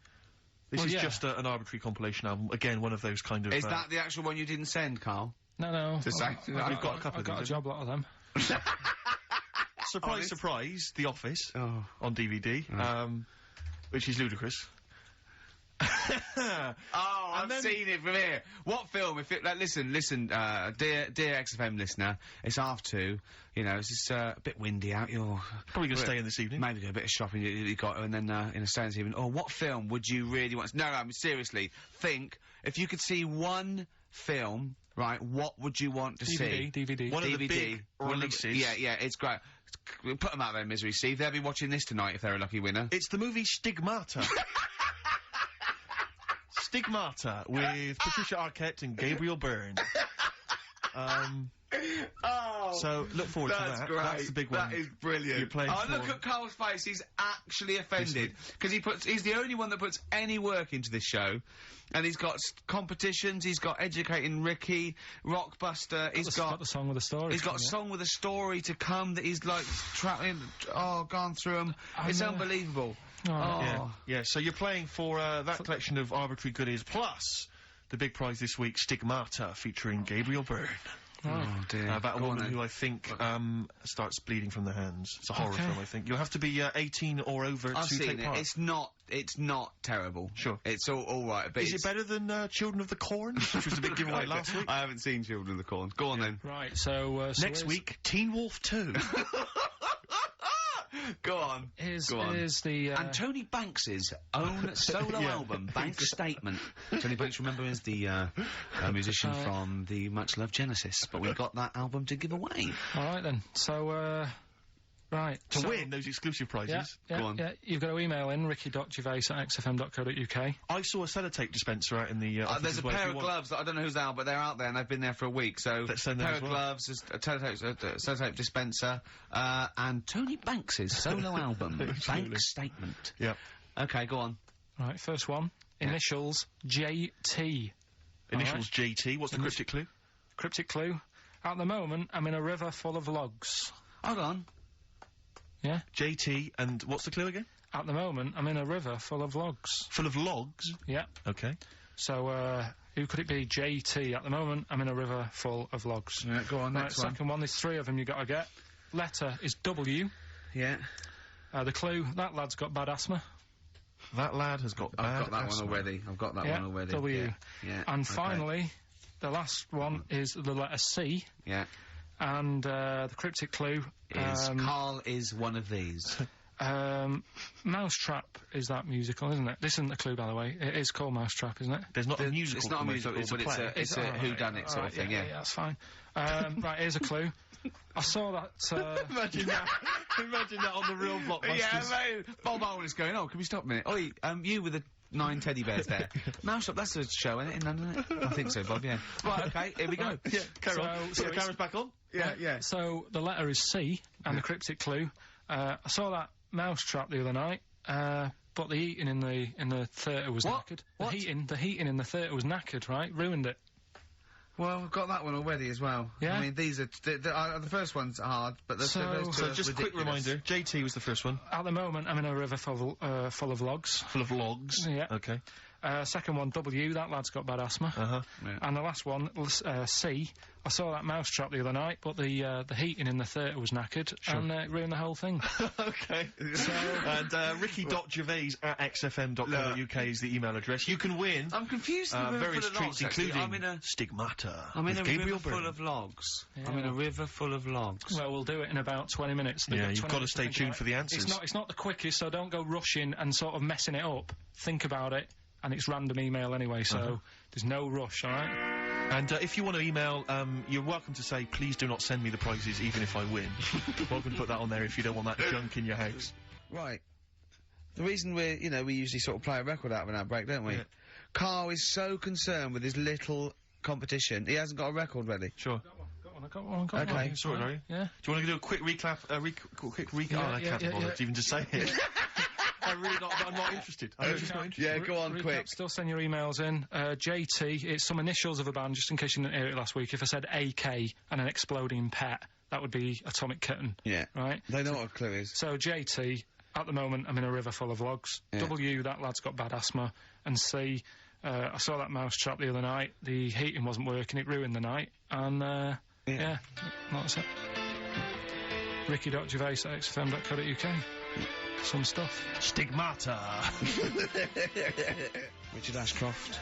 This Well, is yeah. just an arbitrary compilation album. Again, one of those kind of... Is that the actual one you didn't send, Carl? No. To say- We've got a couple I've of got a these, job lot of them. Surprise, Honest? surprise, The Office Oh. on DVD, which is ludicrous. Oh, I've then- seen it from here. What film? If it, like, listen, dear XFM listener, it's 2:30. You know, it's just a bit windy out. You're Probably going to stay in this evening. maybe do a bit of shopping you got, and then in a stay this evening. Oh, what film would you really want? No, I mean seriously. Think if you could see one film, right? What would you want to see? DVD. One of the DVD. big releases. Yeah, it's great. Put them out there, misery. Steve, they'll be watching this tonight if they're a lucky winner. It's the movie Stigmata. Stigmata with Patricia Arquette and Gabriel Byrne. Oh, So look forward to that's that. great. That's the big one. That is brilliant. You're playing oh, for- look at Carl's face. He's actually offended because he's the only one that puts any work into this show, and he's got competitions. He's got Educating Ricky, Rockbuster. He's got the song with a story. He's got a coming up. song with a story to come that he's like gone through them. It's unbelievable. Oh. Yeah, so you're playing for that collection of arbitrary goodies, plus the big prize this week, Stigmata, featuring Gabriel Byrne. Oh dear. About a Go on, woman then. who I think starts bleeding from the hands. It's a horror Okay. film, I think. You'll have to be 18 or over I've to seen take it. part. It's not terrible. Sure. It's all right. But Is it better than Children of the Corn, which was a big giveaway last week? I haven't seen Children of the Corn. Go on then. Right, so Next week, Teen Wolf 2. Go on. Here's the... And Tony Banks's own solo album, Bank Statement. Tony Banks, remember, is the musician from the much-loved Genesis, but we've got that album to give away. Alright then, so, Right. To win those exclusive prizes. Yeah, Go on. yeah, you've got to email in ricky.gervais@xfm.co.uk. I saw a sellotape dispenser out in the office There's as a well, if pair you of want. gloves that I don't know who's out, but they're out there and they've been there for a week. So Let's send them pair as of well. gloves, a sellotape dispenser, and Tony Banks's solo album, Absolutely. Bank Statement. Yeah. Okay, go on. Right, first one. Initials JT. Initials JT. What's the cryptic clue? Cryptic clue. At the moment, I'm in a river full of logs. Hold on. Yeah? JT, and what's the clue again? At the moment, I'm in a river full of logs. Full of logs? Yeah. Okay. So, who could it be? JT. At the moment, I'm in a river full of logs. Yeah, go on, Right, next one. second one, there's 3 of them you got to get. Letter is W. Yeah. The clue, that lad's got bad asthma. That lad has got bad I've got that asthma. one already. I've got that Yeah, one already. W. Yeah. And okay. finally, the last one is the letter C. Yeah. And the cryptic clue Is Carl is one of these. Mousetrap is that musical, isn't it? This isn't the clue, by the way. It is called Mousetrap, isn't it? There's not a musical. It's not a musical, it's a but play. it's a whodunit sort of thing, yeah, that's fine. Right, here's a clue. I saw that, Imagine that. Imagine that on the real blockbusters. Yeah, mate. Bob Owen is going, oh, can we stop a minute? Oi, you with the 9 teddy bears there. Mousetrap, that's a show, isn't it, in London, isn't it? I think so, Bob, yeah. Right, okay, here we go. Yeah, carry on. So The it's- camera's back on? Yeah. So the letter is C, and the cryptic clue. I saw that Mousetrap the other night, but the heating in the theatre was What? knackered. What? The heating in the theatre was knackered, right? Ruined it. Well, I've got that one already as well. Yeah? I mean, these are... The first one's hard, but the So- those two So are just a quick ridiculous. reminder, JT was the first one. At the moment, I'm in a river full of logs. Full of logs. Yeah. Okay. Second one, W, that lad's got bad asthma. Uh-huh. Yeah. And the last one, C, I saw that Mousetrap the other night, but the heating in the theatre was knackered, and it ruined the whole thing. Okay. And ricky.gervais@xfm.co.uk is the email address. You can win I'm confused with the river various full of logs, treats, actually. including I'm in a Stigmata. I'm in with a Gabriel river Byrne. full of logs. Yeah. I'm in a river full of logs. Well, we'll do it in about 20 minutes. They've Yeah, got you've 20 got to minutes stay think tuned about for it. the answers. It's not the quickest, so don't go rushing and sort of messing it up. Think about it, and it's random email anyway, so there's no rush, all right? And if you want to email, you're welcome to say, please do not send me the prizes even if I win. Welcome to put that on there if you don't want that junk in your house. Right. The reason we usually sort of play a record out of an ad break, don't we? Yeah. Carl is so concerned with his little competition, he hasn't got a record ready. Sure. I got one. Okay. Sorry, are you? Yeah. Do you want to do a quick recap? Quick recap? Yeah, I can't yeah, bother yeah. to even just say it. I'm not interested. I'm just not interested. Yeah, go on, Recap, quick. Still send your emails in. JT, it's some initials of a band, just in case you didn't hear it last week. If I said AK and an exploding pet, that would be Atomic Kitten. Yeah. Right? They know what a clue is. So JT, at the moment, I'm in a river full of logs. Yeah. W, that lad's got bad asthma. And C, I saw that Mousetrap the other night. The heating wasn't working, it ruined the night. And, yeah, that's it. Ricky.gervais@xfm.co.uk. Some stuff. Stigmata. Richard Ashcroft.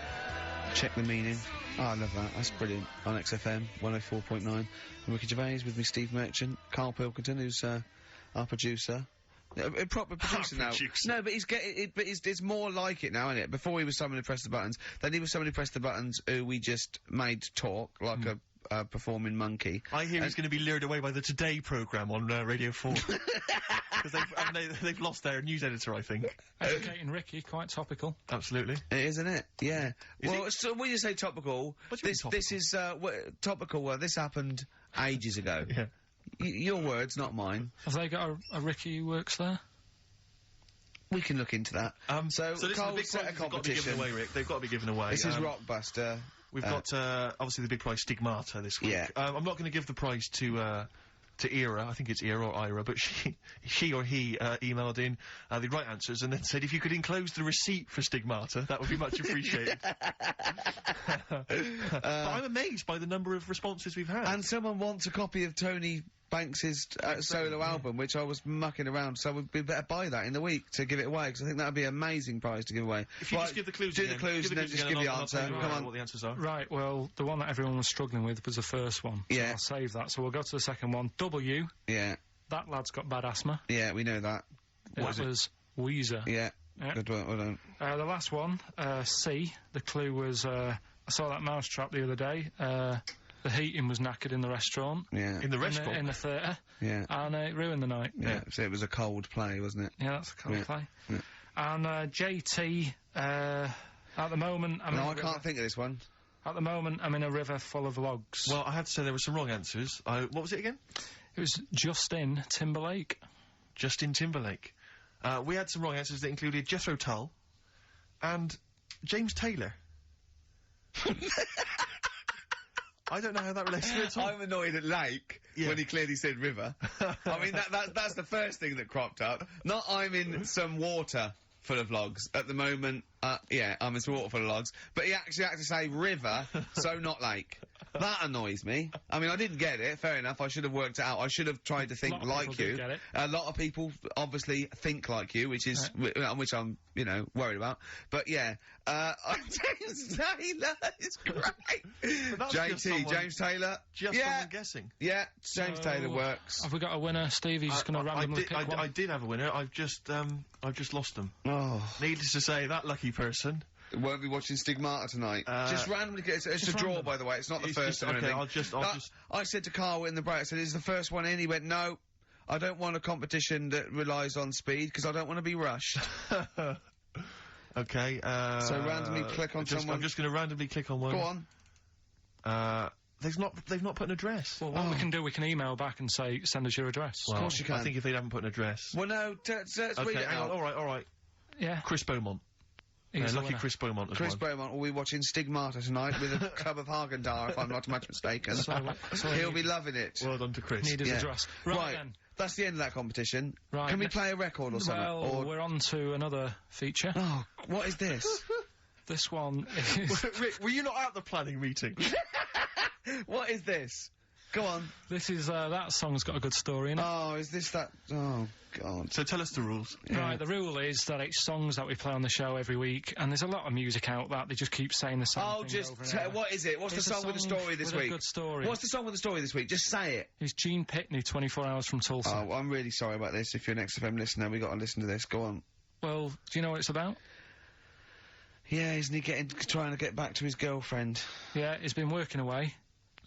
Check the meaning. Oh, I love that. That's brilliant. On XFM 104.9. I'm Ricky Gervais with me, Steve Merchant. Carl Pilkington, who's our producer. A proper producer now. producer. No, but he's getting it. But it's more like it now, isn't it? Before he was someone who pressed the buttons. Then he was someone who pressed the buttons who we just made talk like a performing monkey. I hear he's going to be lured away by the Today programme on Radio 4. Because they've lost their news editor, I think. Educating Ricky, quite topical. Absolutely. It is, isn't it? Yeah. Is Well, it? so when you say topical, What do you mean this is topical. Well, this happened ages ago. Yeah. Your words, not mine. Have they got a Ricky who works there? We can look into that. So listen, the Carl big set a prizes have got to be given competition. away, Rick. They've got to be given away. This is Rockbuster. We've got, obviously, the big prize Stigmata this week. Yeah. I'm not going to give the prize to Ira. I think it's Ira or Ira, but she or he emailed in the right answers and then said if you could enclose the receipt for Stigmata, that would be much appreciated. But I'm amazed by the number of responses we've had. And someone wants a copy of Tony Banks's solo album, which I was mucking around, so we better buy that in the week to give it away, because I think that'd be an amazing prize to give away. If you just give the clues do again. the clues Give and then just again give the I'll answer. tell you Come on. what the answers are. Right, well, the one that everyone was struggling with was the first one. So Yeah. I'll save that. So we'll go to the second one. W, Yeah, that lad's got bad asthma. yeah, we know that. That was Weezer. Yeah, Yeah. good one. Well done. The last one, C, the clue was, I saw that Mousetrap the other day. The the heating was knackered in the restaurant. Yeah. In the restaurant? In the theatre. Yeah. And it ruined the night. Yeah. So it was a cold play, wasn't it? Yeah, that's a cold play. Yeah. And JT, at the moment... I'm in No, a I river. can't think of this one. At the moment, I'm in a river full of logs. Well, I had to say there were some wrong answers. What was it again? It was Justin Timberlake. Justin Timberlake. We had some wrong answers that included Jethro Tull and James Taylor. I don't know how that relates to it at all. I'm annoyed at Lake when he clearly said river. I mean, that's the first thing that cropped up. Not I'm in some water full of logs. At the moment, yeah, I'm in some water full of logs. But he actually had to say river, so not lake. That annoys me. I mean, I didn't get it, fair enough. I should have worked it out. I should have tried to think like you. Get it. A lot of people obviously think like you, which is which I'm, you know, worried about. But yeah, James Taylor is great. James Taylor. Just someone guessing. Yeah, James Taylor works. Have we got a winner, Steve? He's just going to randomly pick one. I did have a winner. I've just lost them. Oh. Needless to say, that lucky person won't be watching Stigmata tonight. Just randomly get it's a draw, by the way. It's not the first or anything. I said to Carl in the break, I said, "Is the first one in?" He went, "No, I don't want a competition that relies on speed because I don't want to be rushed." Okay. So randomly click on someone. I'm just going to randomly click on one. Go on. They've not put an address. Well, what we can do, we can email back and say, send us your address. Well, of course you can. I think if they haven't put an address. Well, no, let's read it out. All right. Yeah. Chris Beaumont. He's the lucky winner. Chris Beaumont as Chris well. Beaumont will be watching Stigmata tonight with a club of Hagen-Dazs, if I'm not much mistaken. So He'll be loving it. Well done to Chris. Need his address. Right then. That's the end of that competition. Right, Can we play a record or something? Well, we're on to another feature. Oh, what is this? This one is... Rick, were you not at the planning meeting? What is this? Go on. This is, that song's got a good story in it. Oh, is this that? Oh, God. So tell us the rules. Yeah. Right, the rule is that it's songs that we play on the show every week, and there's a lot of music out that they just keep saying the same thing over and over. What is it? What's It's the a song with the story this with week? A good story. What's the song with the story this week? Just say it. It's Gene Pitney, 24 Hours from Tulsa. Oh, I'm really sorry about this. If you're an XFM listener, we got to listen to this. Go on. Well, do you know what it's about? Yeah, isn't he trying to get back to his girlfriend? Yeah, he's been working away.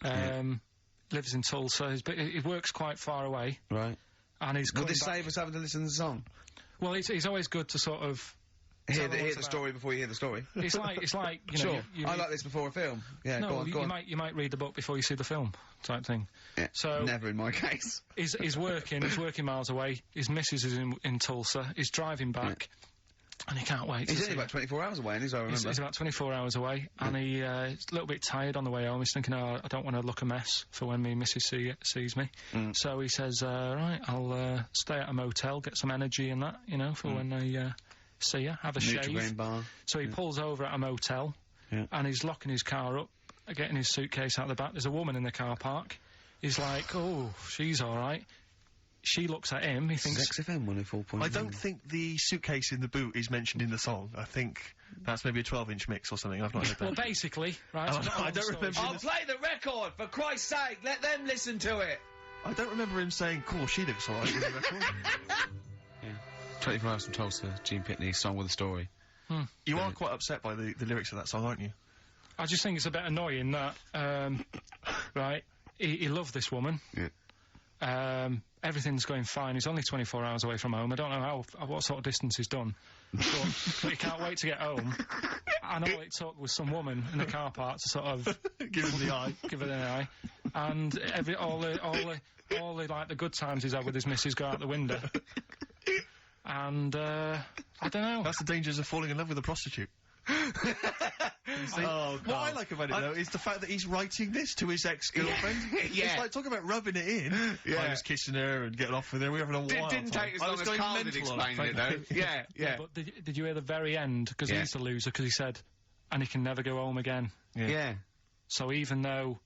Lives in Tulsa. He works quite far away. Right. And he's Would coming this back. save us having to listen to the song? Well, it's always good to sort of Hear the story before you hear the story. It's like you know. Sure. I like this before a film. Yeah, No, go on. you might read the book before you see the film, type thing. Yeah, So never in my case. He's working miles away. His missus is in Tulsa. He's driving back, and he can't wait. He's only about 24 hours away, as I remember. He's about 24 hours away, and he's a little bit tired on the way home. He's thinking, oh, I don't want to look a mess for when me missus sees me. So he says, right, I'll stay at a motel, get some energy and that, you know, for when I see her, have a Nutrigrain shave. bar. So he pulls over at a motel, and he's locking his car up, getting his suitcase out the back. There's a woman in the car park. He's like, oh, she's all right. She looks at him, he thinks... XFM 104.9. I don't think the suitcase in the boot is mentioned in the song. I think that's maybe a 12-inch mix or something. I've not heard that. Well, basically, right... I don't remember... I'll play the record, for Christ's sake! Let them listen to it! I don't remember him saying, cool, she looks all right in the record. Yeah. 24 Hours from Tulsa, Gene Pitney, song with a story. You are quite upset by the lyrics of that song, aren't you? I just think it's a bit annoying that, right, he loved this woman. Yeah. Everything's going fine. He's only 24 hours away from home. I don't know what sort of distance he's done. But he can't wait to get home. And all it took was some woman in the car park to sort of... Give him the eye. Give her the eye. And all the like, the good times he's had with his missus go out the window. And, I don't know. That's the dangers of falling in love with a prostitute. What I like about it, though, is the fact that he's writing this to his ex-girlfriend. Yeah. It's like, talking about rubbing it in. Yeah. I was kissing her and getting off with her. We were having a wild Didn't time. take as I long was as going Carl did mental on it, explaining it, though. Yeah. But did you hear the very end? Because he's the loser, because he said, and he can never go home again. Yeah. So even though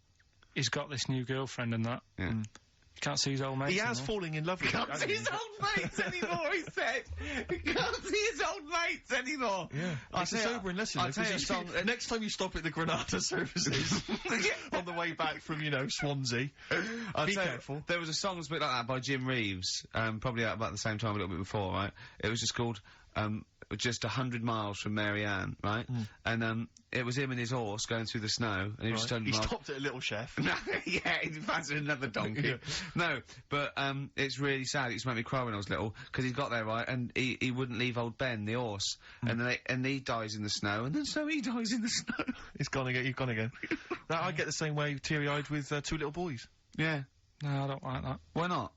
he's got this new girlfriend and that, he can't see his old mates He has anymore. falling in love with her. Can't see his old mates anymore, he said. He can't see his old mates anymore. Yeah. It's a sobering lesson. I'll tell you a song. Next time you stop at the Granada services on the way back from, Swansea, be careful. There was a song that's a bit like that by Jim Reeves, probably out about the same time, a little bit before, right? It was just called, just 100 miles from Mary Ann, right? And it was him and his horse going through the snow, and he was He stopped at a Little Chef. No, yeah, he fancied another donkey. Yeah. No, but it's really sad. It used to make me cry when I was little, because he got there, right, and he wouldn't leave old Ben, the horse, and he dies in the snow, and then so he dies in the snow. He's gone again. You've gone again. Now, I get the same way, teary-eyed, with two little boys. Yeah. No, I don't like that. Why not?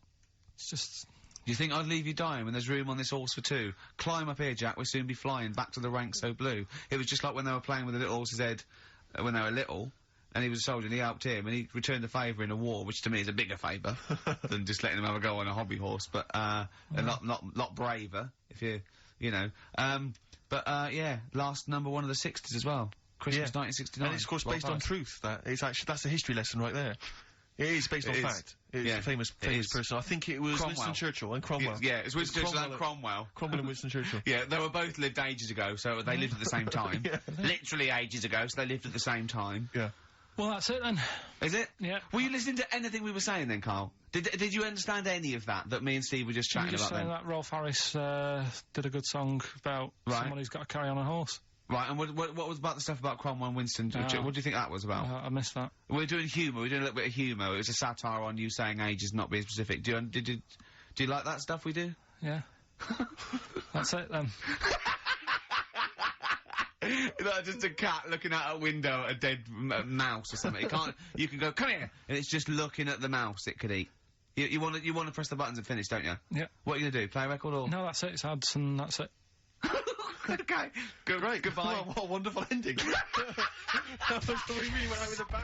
It's just... You think I'd leave you dying when there's room on this horse for two? Climb up here, Jack, we'll soon be flying back to the ranks so blue. It was just like when they were playing with the little horse's head when they were little, and he was a soldier, and he helped him, and he returned the favour in a war, which to me is a bigger favour than just letting him have a go on a hobby horse, but, a lot braver, if you know. Yeah, last number one of the 60s as well. Christmas 1969. And it's, of course, based on truth. That's a history lesson right there. It is based on fact. It's a famous person. I think it was Cromwell. Winston Churchill and Cromwell. Yeah, it's Winston Churchill and Cromwell. Cromwell and Winston Churchill. Yeah, they were both lived ages ago, so they lived at the same time. Literally ages ago, so they lived at the same time. Yeah. Well, that's it then. Is it? Yeah. Were you listening to anything we were saying then, Carl? Did you understand any of that me and Steve were just chatting about then? that Rolf Harris did a good song about someone who's got to carry on a horse. Right, and what was about the stuff about Cromwell and Winston? What do you think that was about? I missed that. We're doing humour. We're doing a little bit of humour. It was a satire on you saying ages, not being specific. Do you like that stuff we do? Yeah. That's it then. Is that just a cat looking out a window at a dead mouse or something? You can go, come here, and it's just looking at the mouse it could eat. You want to press the buttons and finish, don't you? Yeah. What are you gonna do? Play a record or? No, that's it. It's ads and that's it. Okay. Great. Goodbye. What a wonderful ending. That was the way we went out with a bang.